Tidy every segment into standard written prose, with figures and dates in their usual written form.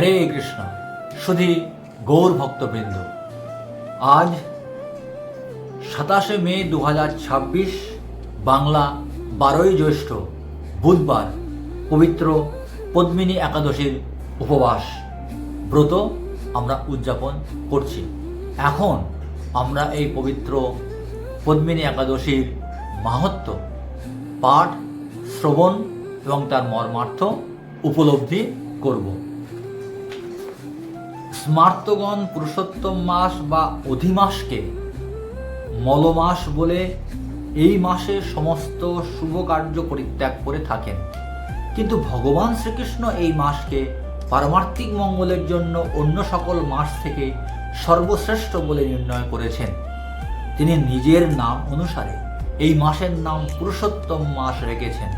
হরে কৃষ্ণ সুধী গৌর ভক্তবৃন্দ, আজ 27 মে 2026 বাংলা 12ই জ্যৈষ্ঠ বুধবার পবিত্র পদ্মিনী একাদশীর উপবাস ব্রত আমরা উদযাপন করছি। এখন আমরা এই পবিত্র পদ্মিনী একাদশীর মাহাত্ম্য পাঠ, শ্রবণ এবং তার মর্মার্থ উপলব্ধি করব। স্মার্তগণ পুরুষোত্তম মাস বা অধিমাসকে মলমাস বলে এই মাসে সমস্ত শুভ কার্য পরিত্যাগ করে থাকেন, কিন্তু ভগবান শ্রীকৃষ্ণ এই মাসকে পারমার্থিক মঙ্গলের জন্য অন্য সকল মাস থেকে সর্বশ্রেষ্ঠ বলে নির্ণয় করেছেন। তিনি নিজের নাম অনুসারে এই মাসের নাম পুরুষোত্তম মাস রেখেছেন।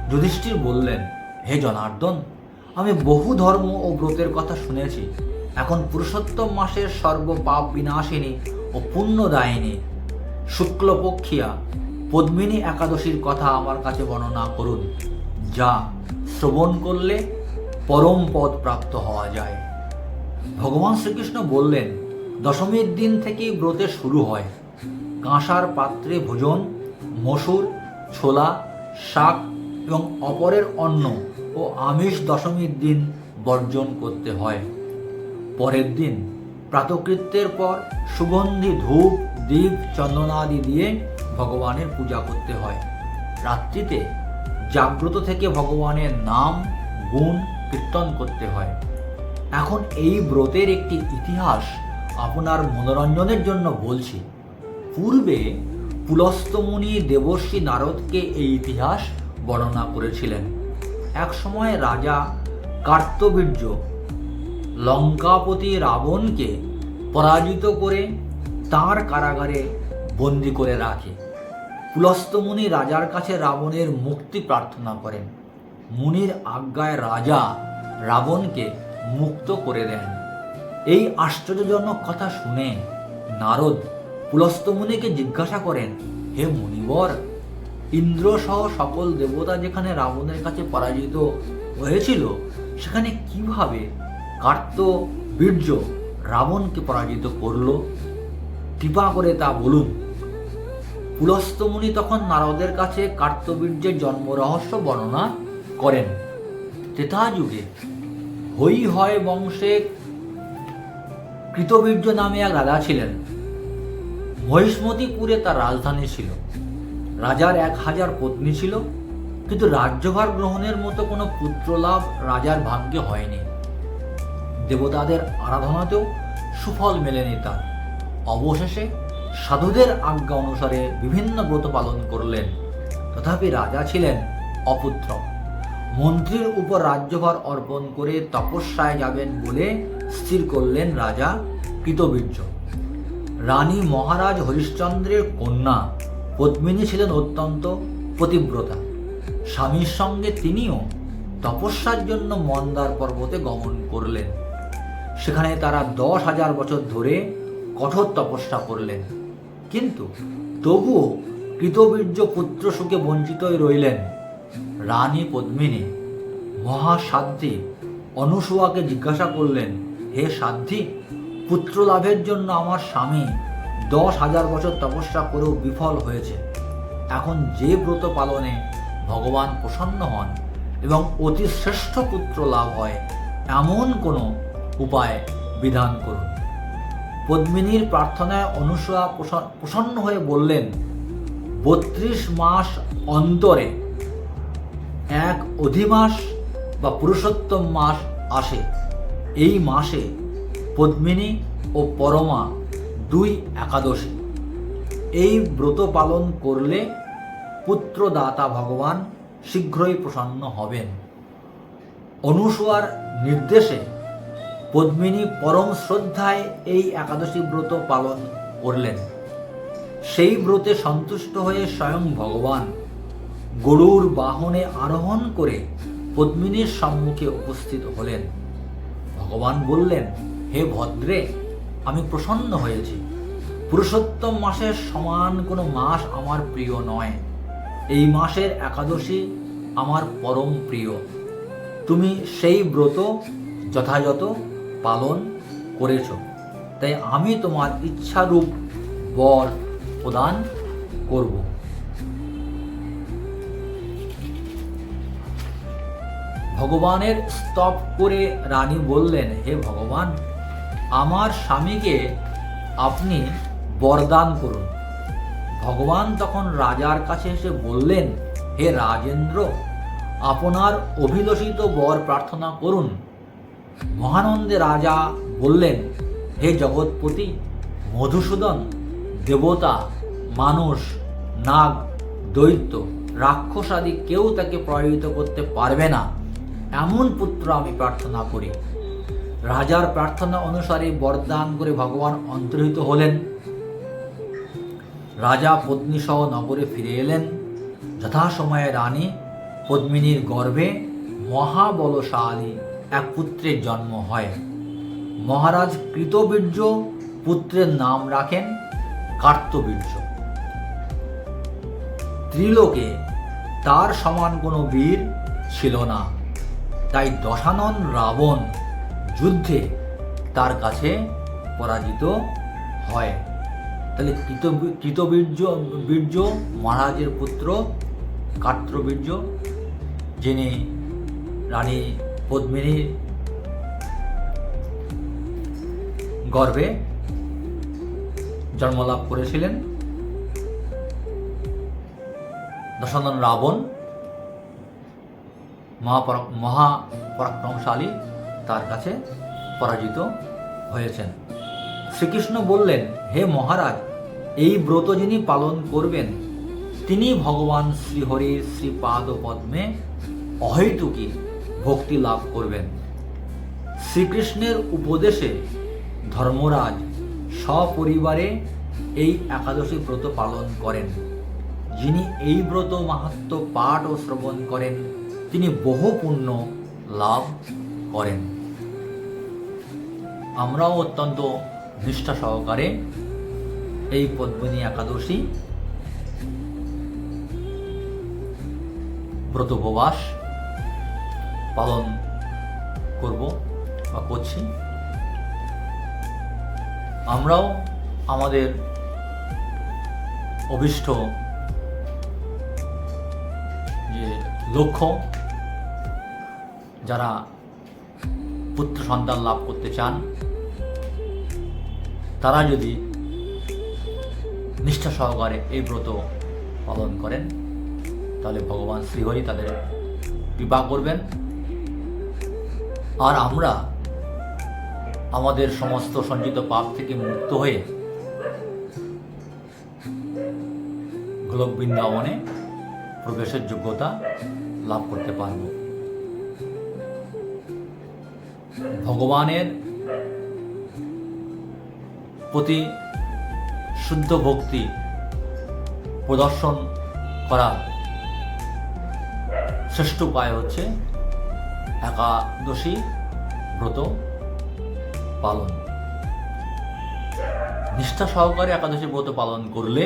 যুধিষ্ঠির বললেন, হে জনার্দন, আমি বহু ধর্ম ও ব্রতের কথা শুনেছি, এখন পুরুষোত্তম মাসের সর্বপাপ বিনাশিনী ও পুণ্যদায়িনী শুক্লপক্ষিয়া পদ্মিনী একাদশীর কথা আমার কাছে বর্ণনা করুন, যা শ্রবণ করলে পরম পদ প্রাপ্ত হওয়া যায়। ভগবান শ্রীকৃষ্ণ বললেন, দশমীর দিন থেকেই ব্রতে শুরু হয়। কাঁসার পাত্রে ভোজন, মসুর, ছোলা, শাক এবং অপরের অন্ন ও আমিষ দশমীর দিন বর্জন করতে হয়। পরের দিন প্রাতকৃত্যের পর সুগন্ধি ধূপ, দীপ, চন্দনাদি দিয়ে ভগবানের পূজা করতে হয়। রাত্রিতে জাগ্রত থেকে ভগবানের নাম গুণ কীর্তন করতে হয়। এখন এই ব্রতের একটি ইতিহাস আপনার মনোরঞ্জনের জন্য বলছি। পূর্বে পুলস্ত্য মুনি দেবর্ষি নারদকে এই ইতিহাস বর্ণনা করেছিলেন। এক সময় রাজা কার্তবীর্য লঙ্কাপতি রাবণকে পরাজিত করে তাঁর কারাগারে বন্দি করে রাখে। পুলস্ত্য মুনি রাজার কাছে রাবণের মুক্তি প্রার্থনা করেন। মুনির আজ্ঞায় রাজা রাবণকে মুক্ত করে দেন। এই আশ্চর্যজনক কথা শুনে নারদ পুলস্ত্য মুনিকে জিজ্ঞাসা করেন, হে মুনিবর, ইন্দ্র সহ সকল দেবতা যেখানে রাবণের কাছে পরাজিত হয়েছিল, সেখানে কিভাবে কার্তবীর্য রাবণকে পরাজিত করল? কৃপা করে তা বলুন। পুলস্ত্য মুনি তখন নারদের কাছে কার্তবীর্যের জন্ম রহস্য বর্ণনা করেন। ত্রেতা যুগে হৈহয় বংশে কৃতবীর্য নামে এক রাজা ছিলেন। মহিষ্মতিপুরে তার রাজধানী ছিল। রাজার 1000 পত্নী ছিল, কিন্তু রাজ্যভার গ্রহণের মতো কোনো পুত্রলাভ রাজার ভাগ্যে হয়নি। দেবতাদের আরাধনাতেও সুফল মেলেনি তার। অবশেষে সাধুদের আজ্ঞা অনুসারে বিভিন্ন ব্রত পালন করলেন, তথাপি রাজা ছিলেন অপুত্রক। মন্ত্রীর উপর রাজ্যভার অর্পণ করে তপস্যায় যাবেন বলে স্থির করলেন রাজা কৃতবীর্য। রানী মহারাজ হরিশ্চন্দ্রের কন্যা পদ্মিনী ছিলেন অত্যন্ত পতিব্রতা। স্বামীর সঙ্গে তিনিও তপস্যার জন্য মন্দার পর্বতে গমন করলেন। সেখানে তারা 10,000 বছর ধরে কঠোর তপস্যা করলেন, কিন্তু তবুও কৃতবীর্য পুত্র সুখে বঞ্চিতই রইলেন। রানী পদ্মিনী মহাসাধ্বী অনুসূয়াকে জিজ্ঞাসা করলেন, হে সাধ্বী, পুত্র লাভের জন্য আমার স্বামী 10,000 বছর তপস্যা করেও বিফল হয়েছে। এখন যে ব্রত পালনে ভগবান প্রসন্ন হন এবং অতি শ্রেষ্ঠ পুত্র লাভ হয়, এমন কোনো উপায় বিধান করুন। পদ্মিনীর প্রার্থনায় অনুসূয়া প্রসন্ন হয়ে বললেন, 32 মাস অন্তরে এক অধিমাস বা পুরুষোত্তম মাস আসে। এই মাসে পদ্মিনী ও পরমা 2 একাদশী। এই ব্রত পালন করলে পুত্রদাতা ভগবান শীঘ্রই প্রসন্ন হবেন। অনুসূয়ার নির্দেশে পদ্মিনী পরম শ্রদ্ধায় এই একাদশী ব্রত পালন করলেন। সেই ব্রতে সন্তুষ্ট হয়ে স্বয়ং ভগবান গরুর বাহনে আরোহণ করে পদ্মিনীর সম্মুখে উপস্থিত হলেন। ভগবান বললেন, হে ভদ্রে, আমি প্রসন্ন হয়েছি। পুরুষোত্তম মাসের সমান কোনো মাস আমার প্রিয় নয়। এই মাসের একাদশী আমার পরম প্রিয়। তুমি সেই ব্রত যথাযথ পালন করেছ, তাই আমি তোমার ইচ্ছারূপ বর প্রদান করব। ভগবানের স্তব করে রানী বললেন, হে ভগবান, আমার স্বামীকে আপনি বরদান করুন। ভগবান তখন রাজার কাছে এসে বললেন, হে রাজেন্দ্র, আপনার অভিলষিত বর প্রার্থনা করুন। মহানন্দে রাজা বললেন, হে জগৎপতি মধুসূদন, দেবতা, মানুষ, নাগ, দৈত্য, রাক্ষস আদি কেউ তাকে পরাজিত করতে পারবে না, এমন পুত্র আমি প্রার্থনা করি। রাজার প্রার্থনা অনুসারে বরদান করে ভগবান অন্তর্হিত হলেন। রাজা পত্নী সহ নগরে ফিরে এলেন। যথাসময়ে রানী পদ্মিনীর গর্ভে মহাবলশালী এক পুত্রের জন্ম হয়। মহারাজ কৃতবীর্য পুত্রের নাম রাখেন কার্তবীর্য। ত্রিলোকে তার সমান কোনো বীর ছিল না, তাই দশানন রাবণ যুদ্ধে তার কাছে পরাজিত হয়। তাহলে কৃতবীর্য মহারাজের পুত্র কার্তবীর্য, যিনি রানী পদ্মিনীর গর্ভে জন্মলাভ করেছিলেন। দশানন রাবণ মহাপরাক্রমশালী, তার কাছে পরাজিত হয়েছেন। শ্রীকৃষ্ণ বললেন, হে মহারাজ, এই ব্রত যিনি পালন করবেন তিনি ভগবান শ্রীহরির শ্রীপাদ পদ্মে অহৈতুকী ভক্তি লাভ করবেন। শ্রীকৃষ্ণের উপদেশে ধর্মরাজ সপরিবারে এই একাদশী ব্রত পালন করেন। যিনি এই ব্রত মাহাত্ম্য পাঠ ও শ্রবণ করেন তিনি বহু পুণ্য লাভ করেন। আমরাও অত্যন্ত নিষ্ঠা সহকারে এই পদ্মিনী একাদশী ব্রত উপবাস পালন করব বা করছি। আমরাও আমাদের অভিষ্ট যে লক্ষ্য, যারা পুত্র সন্তান লাভ করতে চান তারা যদি নিষ্ঠা সহকারে এই ব্রত পালন করেন তাহলে ভগবান শ্রীহরি তাদের কৃপা করবেন। আর আমরা আমাদের সমস্ত সঞ্চিত পাপ থেকে মুক্ত হয়ে গোলক বৃন্দাবনে প্রবেশের যোগ্যতা লাভ করতে পারব। ভগবানের প্রতি শুদ্ধ ভক্তি প্রদর্শন করার শ্রেষ্ঠ উপায় হচ্ছে একাদশী ব্রত পালন। নিষ্ঠা সহকারে একাদশী ব্রত পালন করলে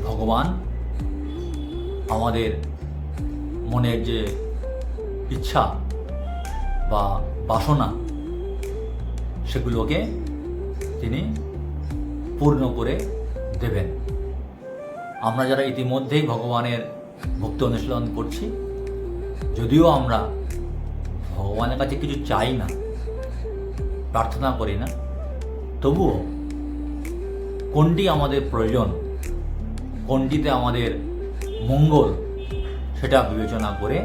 ভগবান আমাদের মনের যে ইচ্ছা বা বাসনা সেগুলোকে তিনি পূর্ণ করে দেবেন। আমরা যারা ইতিমধ্যেই ভগবানের ভক্তি অনুশীলন করছি, যদিও আমরা ভগবানের কাছে কিছু চাই না, প্রার্থনা করি না, তবুও কোনটি আমাদের প্রয়োজন, কোনটিতে আমাদের মঙ্গল, সেটা বিবেচনা করে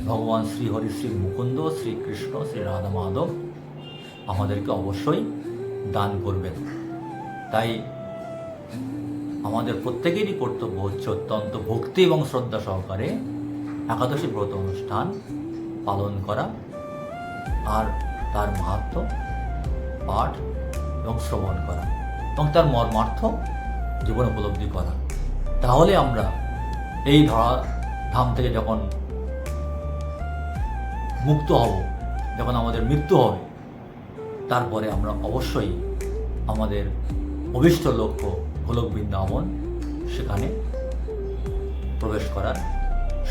ভগবান শ্রীহরি, শ্রী মুকুন্দ, শ্রীকৃষ্ণ, শ্রী রাধা মাধব আমাদেরকে অবশ্যই দান করবেন। তাই আমাদের প্রত্যেকেরই কর্তব্য হচ্ছে অত্যন্ত ভক্তি এবং শ্রদ্ধা সহকারে একাদশী ব্রত অনুষ্ঠান পালন করা আর তার মাহাত্ম্য পাঠ এবং শ্রবণ করা এবং তার মর্মার্থ জীবন উপলব্ধি করা। তাহলে আমরা এই ধরাধাম থেকে যখন মুক্ত হব, যখন আমাদের মৃত্যু হবে, তারপরে আমরা অবশ্যই আমাদের অভিষ্ট লক্ষ্য গোলক বৃন্দাবন সেখানে প্রবেশ করার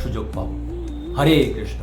সুযোগ পাব। হরে কৃষ্ণ।